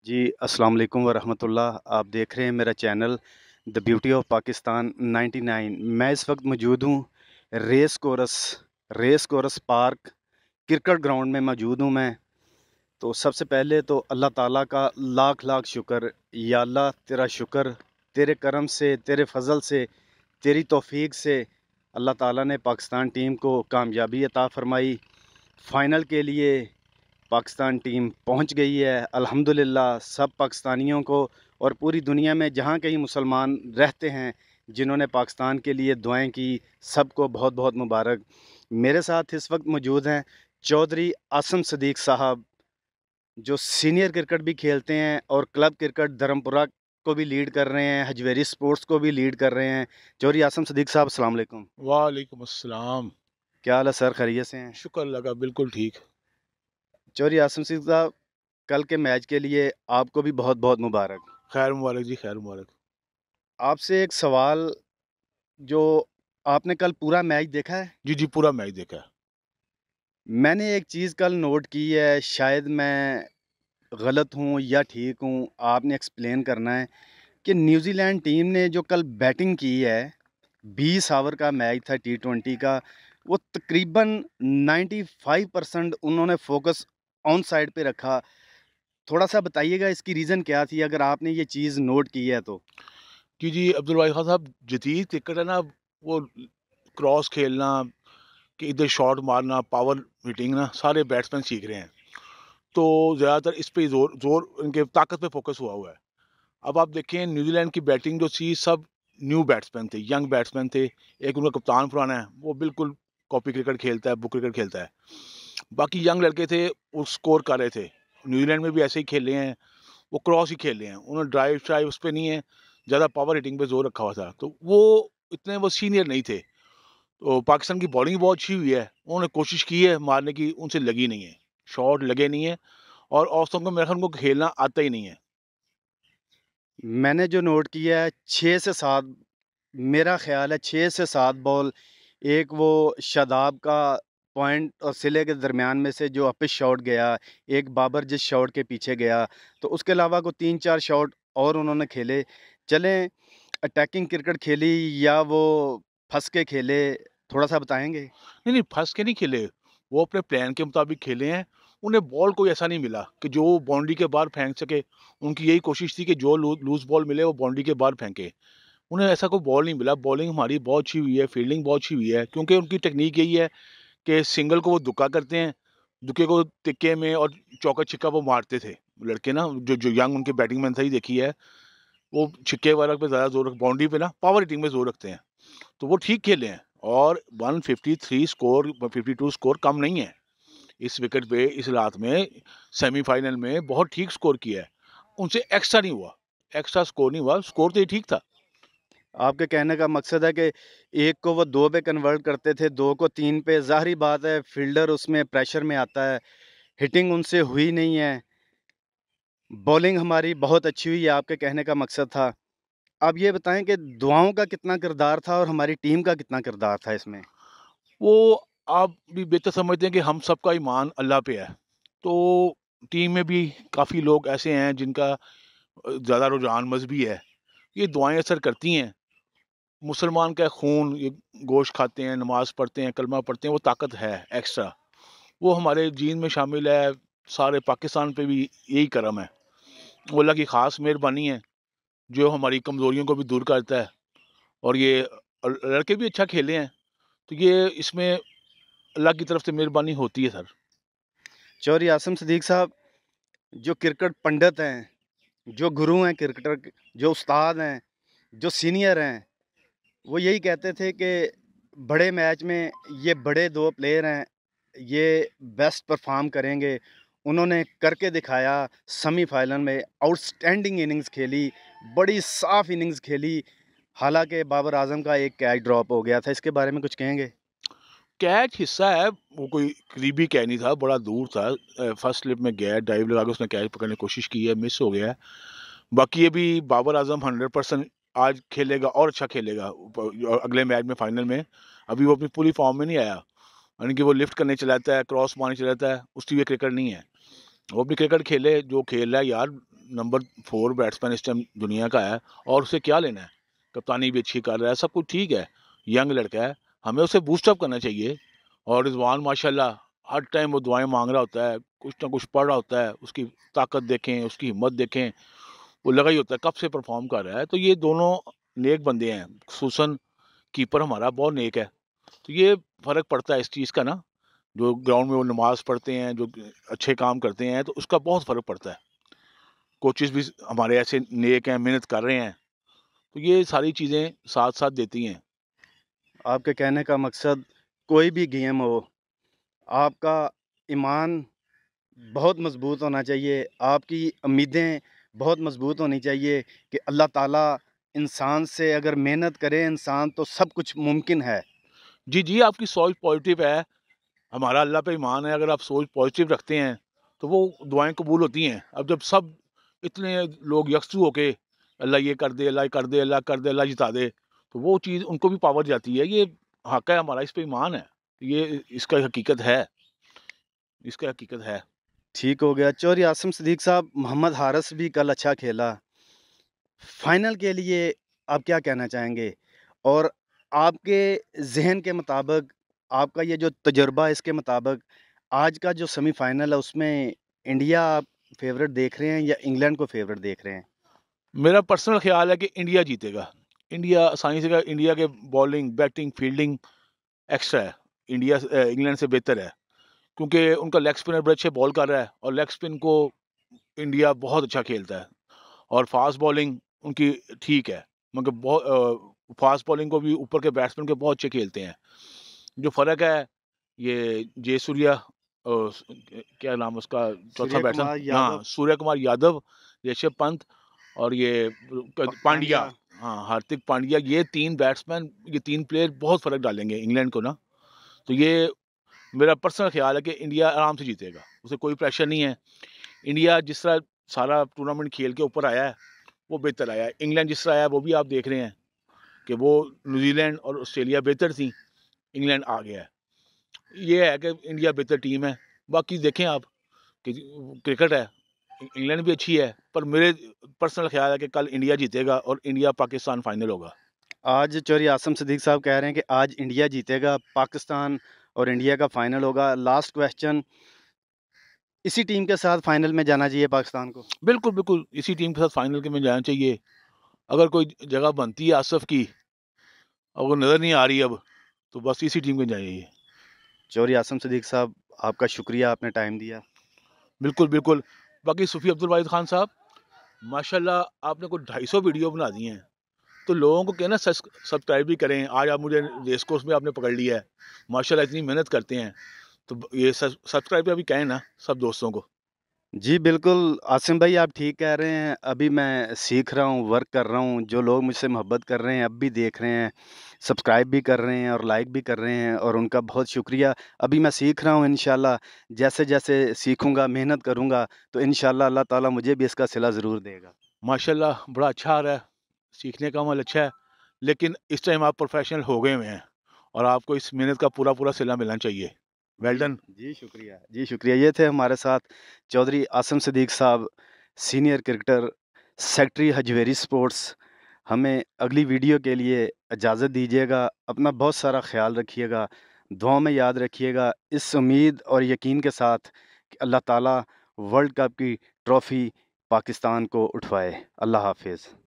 جی السلام علیکم ورحمۃ اللہ. آپ دیکھ رہے ہیں میرا channel the beauty of Pakistan 99. میں اس وقت موجود ہوں race course park cricket ground میں موجود ہوں میں. تو سب سے پہلے تو اللہ تعالیٰ کا لاکھ لاکھ شکر. یا اللہ تیرا شکر، تیرے کرم سے، تیرے فضل سے، تیری توفیق سے اللہ تعالیٰ نے پاکستان ٹیم کو کامیابی عطا فرمائی. فائنل کے لیے پاکستان ٹیم پہنچ گئی ہے الحمدللہ. سب پاکستانیوں کو اور پوری دنیا میں جہاں کہیں مسلمان رہتے ہیں جنہوں نے پاکستان کے لیے دعائیں کی، سب کو بہت بہت مبارک. میرے ساتھ اس وقت موجود ہیں چودھری عاصم صدیق صاحب، جو سینئر کرکٹ بھی کھیلتے ہیں اور کلب کرکٹ دھرمپورہ کو بھی لیڈ کر رہے ہیں، حجویری سپورٹس کو بھی لیڈ کر رہے ہیں. چودھری عاصم صدیق صاحب السلام علیکم. وعلیکم السلام. کیا حال ہے سر؟ خیریت سے ہیں؟ شکر لگا بالکل ٹھیک. چودھری عاصم صدیق صاحب، کل کے میچ کے لیے آپ کو بھی بہت بہت مبارک. خیر مبارک جی، خیر مبارک. آپ سے ایک سوال، جو آپ نے کل پورا میچ دیکھا ہے؟ جی جی پورا میچ دیکھا ہے. میں نے ایک چیز کل نوٹ کی ہے، شاید میں غلط ہوں یا ٹھیک ہوں، آپ نے ایکسپلین کرنا ہے کہ نیوزی لینڈ ٹیم نے جو کل بیٹنگ کی ہے، 20 اوور کا میچ تھا T20 کا، وہ تقریباً 95% انہوں نے فوکس آن سائڈ پہ رکھا. تھوڑا سا بتائیے گا اس کی ریزن کیا تھی، اگر آپ نے یہ چیز نوٹ کی ہے تو. جی جی عبدالواحد خان صاحب، جدید کرکٹ ہے نا، وہ کراس کھیلنا، کہ ادھر شاٹ مارنا، پاور ہٹنگ نا، سارے بیٹسمین سیکھ رہے ہیں. تو زیادہ تر اس پہ زور ان کے طاقت پہ فوکس ہوا ہے. اب آپ دیکھیں نیوزی لینڈ کی بیٹنگ جو تھی، سب نیو بیٹسمین تھے، ینگ بیٹسمین تھے. ایک ان کا کپتان پرانا ہے، وہ بالکل کاپی کرکٹ کھیلتا ہے، بک کرکٹ کھیلتا ہے. باقی ینگ لڑکے تھے، وہ سکور کر رہے تھے. نیوزی لینڈ میں بھی ایسے ہی کھیل رہے ہیں، وہ کراس ہی کھیل رہے ہیں. انہوں نے ڈرائیو شرائیو اس پہ نہیں ہے، زیادہ پاور ہٹنگ پہ زور رکھا ہوا تھا. تو وہ اتنے وہ سینئر نہیں تھے. تو پاکستان کی بالنگ بہت اچھی ہوئی ہے، انہوں نے کوشش کی ہے مارنے کی، ان سے لگی نہیں ہے، شاٹ لگے نہیں ہے. اور آف کو میرے خیال کو کھیلنا آتا ہی نہیں ہے. میں نے جو نوٹ کیا ہے 6 سے 7، میرا خیال ہے 6 سے 7 بال، ایک وہ شاداب کا پوائنٹ اور سلے کے درمیان میں سے جو اپش شاٹ گیا، ایک بابر جس شاٹ کے پیچھے گیا، تو اس کے علاوہ کو 3-4 شاٹ اور انہوں نے کھیلے. چلیں، اٹیکنگ کرکٹ کھیلی یا وہ پھنس کے کھیلے، تھوڑا سا بتائیں گے؟ نہیں نہیں، پھنس کے نہیں کھیلے، وہ اپنے پلان کے مطابق کھیلے ہیں. انہیں بال کوئی ایسا نہیں ملا کہ جو باؤنڈری کے باہر پھینک سکے. ان کی یہی کوشش تھی کہ جو لوز بال ملے وہ باؤنڈری کے باہر پھینکے. انہیں ایسا کوئی بال نہیں ملا. بالنگ ہماری بہت اچھی ہوئی ہے، فیلڈنگ بہت اچھی ہوئی ہے، کیونکہ ان کی ٹیکنیک یہی ہے کہ سنگل کو وہ دکا کرتے ہیں، دکے کو تکے میں، اور چوکا چھکا وہ مارتے تھے لڑکے نا. جو ینگ ان کے بیٹنگ میں صحیح دیکھی ہے، وہ چھکے والا پہ زیادہ زور باؤنڈری پہ نا پاور ہٹنگ میں زور رکھتے ہیں. تو وہ ٹھیک کھیلے ہیں. اور 153 سکور، 52 سکور کم نہیں ہے اس وکٹ پہ. اس رات میں سیمی فائنل میں بہت ٹھیک سکور کیا ہے. ان سے ایکسٹرا نہیں ہوا، ایکسٹرا سکور نہیں ہوا، سکور تو یہ ٹھیک تھا. آپ کے کہنے کا مقصد ہے کہ ایک کو وہ 2 پہ کنورٹ کرتے تھے، 2 کو 3 پہ. ظاہری بات ہے فیلڈر اس میں پریشر میں آتا ہے، ہٹنگ ان سے ہوئی نہیں ہے. بولنگ ہماری بہت اچھی ہوئی ہے، آپ کے کہنے کا مقصد تھا. آپ یہ بتائیں کہ دعاؤں کا کتنا کردار تھا اور ہماری ٹیم کا کتنا کردار تھا اس میں؟ وہ آپ بھی بہتر سمجھتے ہیں کہ ہم سب کا ایمان اللہ پہ ہے. تو ٹیم میں بھی کافی لوگ ایسے ہیں جن کا زیادہ رجحان مذہبی ہے. یہ دعائیں اثر کرتی ہیں. مسلمان کا خون، یہ گوشت کھاتے ہیں، نماز پڑھتے ہیں، کلمہ پڑھتے ہیں، وہ طاقت ہے ایکسٹرا. وہ ہمارے جین میں شامل ہے. سارے پاکستان پہ بھی یہی کرم ہے. وہ اللہ کی خاص مہربانی ہے جو ہماری کمزوریوں کو بھی دور کرتا ہے. اور یہ لڑکے بھی اچھا کھیلے ہیں. تو یہ اس میں اللہ کی طرف سے مہربانی ہوتی ہے سر. چودھری عاصم صدیق صاحب، جو کرکٹ پنڈت ہیں، جو گرو ہیں کرکٹر، جو استاد ہیں، جو سینئر ہیں، وہ یہی کہتے تھے کہ بڑے میچ میں یہ بڑے 2 پلیئر ہیں، یہ بیسٹ پرفارم کریں گے. انہوں نے کر کے دکھایا. سیمی فائنل میں آؤٹ سٹینڈنگ اننگز کھیلی، بڑی صاف اننگز کھیلی. حالانکہ بابر اعظم کا ایک کیچ ڈراپ ہو گیا تھا، اس کے بارے میں کچھ کہیں گے؟ کیچ حصہ ہے، وہ کوئی قریبی کیچ نہیں تھا، بڑا دور تھا. فرسٹ سلپ میں گیا، ڈائیو لگا کے اس نے کیچ پکڑنے کی کوشش کی ہے، مس ہو گیا ہے. باقی یہ بھی بابر اعظم 100% آج کھیلے گا اور اچھا کھیلے گا اگلے میچ میں، فائنل میں. ابھی وہ اپنی پوری فارم میں نہیں آیا، یعنی کہ وہ لفٹ کرنے چلاتا ہے، کراس مارنے چلاتا ہے، اس کی یہ کرکٹ نہیں ہے. وہ بھی کرکٹ کھیلے جو کھیل رہا ہے یار. نمبر 4 بیٹسمین اس ٹائم دنیا کا ہے، اور اسے کیا لینا ہے؟ کپتانی بھی اچھی کر رہا ہے، سب کچھ ٹھیک ہے، ینگ لڑکا ہے، ہمیں اسے بوسٹ اپ کرنا چاہیے. اور رضوان ماشاءاللہ ہر ٹائم وہ دعائیں مانگ رہا ہوتا ہے، کچھ نہ کچھ پڑھ رہا ہوتا ہے. اس کی طاقت دیکھیں، اس کی ہمت دیکھیں، وہ لگا ہی ہوتا ہے کب سے پرفارم کر رہا ہے. تو یہ دونوں نیک بندے ہیں. خصوصاً کیپر ہمارا بہت نیک ہے. تو یہ فرق پڑتا ہے اس چیز کا نا، جو گراؤنڈ میں وہ نماز پڑھتے ہیں، جو اچھے کام کرتے ہیں، تو اس کا بہت فرق پڑتا ہے. کوچز بھی ہمارے ایسے نیک ہیں، محنت کر رہے ہیں، تو یہ ساری چیزیں ساتھ ساتھ دیتی ہیں. آپ کے کہنے کا مقصد کوئی بھی گیم ہو، آپ کا ایمان بہت مضبوط ہونا چاہیے، آپ کی امیدیں بہت مضبوط ہونی چاہیے کہ اللہ تعالیٰ انسان سے اگر محنت کرے انسان تو سب کچھ ممکن ہے. جی جی، آپ کی سوچ پازیٹیو ہے، ہمارا اللہ پہ ایمان ہے. اگر آپ سوچ پازیٹیو رکھتے ہیں تو وہ دعائیں قبول ہوتی ہیں. اب جب سب اتنے لوگ یکسو ہو کے اللہ یہ کر دے، اللہ یہ کر دے، اللہ کر دے، اللہ جتا دے، تو وہ چیز ان کو بھی پاور جاتی ہے. یہ حق ہے ہمارا، اس پہ ایمان ہے. یہ اس کا حقیقت ہے، اس کا حقیقت ہے. ٹھیک ہو گیا. چوہدری عاصم صدیق صاحب، محمد حارث بھی کل اچھا کھیلا. فائنل کے لیے آپ کیا کہنا چاہیں گے؟ اور آپ کے ذہن کے مطابق، آپ کا یہ جو تجربہ اس کے مطابق، آج کا جو سیمی فائنل ہے اس میں انڈیا آپ فیورٹ دیکھ رہے ہیں یا انگلینڈ کو فیورٹ دیکھ رہے ہیں؟ میرا پرسنل خیال ہے کہ انڈیا جیتے گا. انڈیا آسانی سے، انڈیا کے بالنگ، بیٹنگ، فیلڈنگ ایکسٹرا ہے. انڈیا انگلینڈ سے بہتر ہے، کیونکہ ان کا لیگ اسپنر بڑے اچھے بال کر رہا ہے، اور لیگ اسپن کو انڈیا بہت اچھا کھیلتا ہے. اور فاسٹ بالنگ ان کی ٹھیک ہے، مگر بہت فاسٹ بالنگ کو بھی اوپر کے بیٹسمین کے بہت اچھے کھیلتے ہیں. جو فرق ہے یہ جے سوریا، کیا نام اس کا چوتھا سوریہ بیٹسمین، کمار یادو، ہاں سوریہ کمار یادو، ریشب پنت، اور یہ پانڈیا، ہاں ہاردک پانڈیا. یہ 3 بیٹسمین، یہ 3 پلیئر بہت فرق ڈالیں گے انگلینڈ کو نا. تو یہ میرا پرسنل خیال ہے کہ انڈیا آرام سے جیتے گا، اسے کوئی پریشر نہیں ہے. انڈیا جس طرح سارا ٹورنامنٹ کھیل کے اوپر آیا ہے وہ بہتر آیا ہے. انگلینڈ جس طرح آیا ہے وہ بھی آپ دیکھ رہے ہیں کہ وہ نیوزی لینڈ اور آسٹریلیا بہتر تھی، انگلینڈ آ گیا ہے. یہ ہے کہ انڈیا بہتر ٹیم ہے. باقی دیکھیں آپ کہ کرکٹ ہے، انگلینڈ بھی اچھی ہے، پر میرے پرسنل خیال ہے کہ کل انڈیا جیتے گا اور انڈیا پاکستان فائنل ہوگا. آج چوہدری عاصم صدیق صاحب کہہ رہے ہیں کہ آج انڈیا جیتے گا، پاکستان اور انڈیا کا فائنل ہوگا. لاسٹ کویسچن، اسی ٹیم کے ساتھ فائنل میں جانا چاہیے پاکستان کو؟ بالکل بالکل، اسی ٹیم کے ساتھ فائنل کے میں جانا چاہیے. اگر کوئی جگہ بنتی ہے آصف کی، اگر نظر نہیں آ رہی اب، تو بس اسی ٹیم کے جائیے. چوہدری عاصم صدیق صاحب، آپ کا شکریہ، آپ نے ٹائم دیا. بالکل بالکل. باقی صوفی عبدالواحد خان صاحب، ماشاءاللہ آپ نے کوئی 250 ویڈیو بنا دی ہیں، تو لوگوں کو کہنا سبسکرائب بھی کریں. آج آپ مجھے ریس کورس میں آپ نے پکڑ لیا ہے، ماشاءاللہ اتنی محنت کرتے ہیں، تو یہ سبسکرائب بھی کہیں نا سب دوستوں کو. جی بالکل عاصم بھائی، آپ ٹھیک کہہ رہے ہیں. ابھی میں سیکھ رہا ہوں، ورک کر رہا ہوں. جو لوگ مجھ سے محبت کر رہے ہیں اب بھی دیکھ رہے ہیں، سبسکرائب بھی کر رہے ہیں اور لائک بھی کر رہے ہیں، اور ان کا بہت شکریہ. ابھی میں سیکھ رہا ہوں، انشاءاللہ جیسے جیسے سیکھوں گا، محنت کروں گا، تو انشاءاللہ اللہ تعالیٰ مجھے بھی اس کا صلہ ضرور دے گا. ماشاءاللہ بڑا اچھا آ رہا ہے، سیکھنے کا عمل اچھا ہے، لیکن اس ٹائم آپ پروفیشنل ہو گئے ہوئے ہیں، اور آپ کو اس محنت کا پورا پورا صلہ ملنا چاہیے. Well done. جی شکریہ، جی شکریہ. یہ تھے ہمارے ساتھ چوہدری عاصم صدیق صاحب، senior cricketer, secretary Hujwiri sports. ہمیں اگلی ویڈیو کے لیے اجازت دیجیے گا. اپنا بہت سارا خیال رکھیے گا، دعاؤں میں یاد رکھیے گا، اس امید اور یقین کے ساتھ کہ اللہ تعالیٰ ورلڈ کپ کی ٹرافی پاکستان کو اٹھوائے. اللہ حافظ.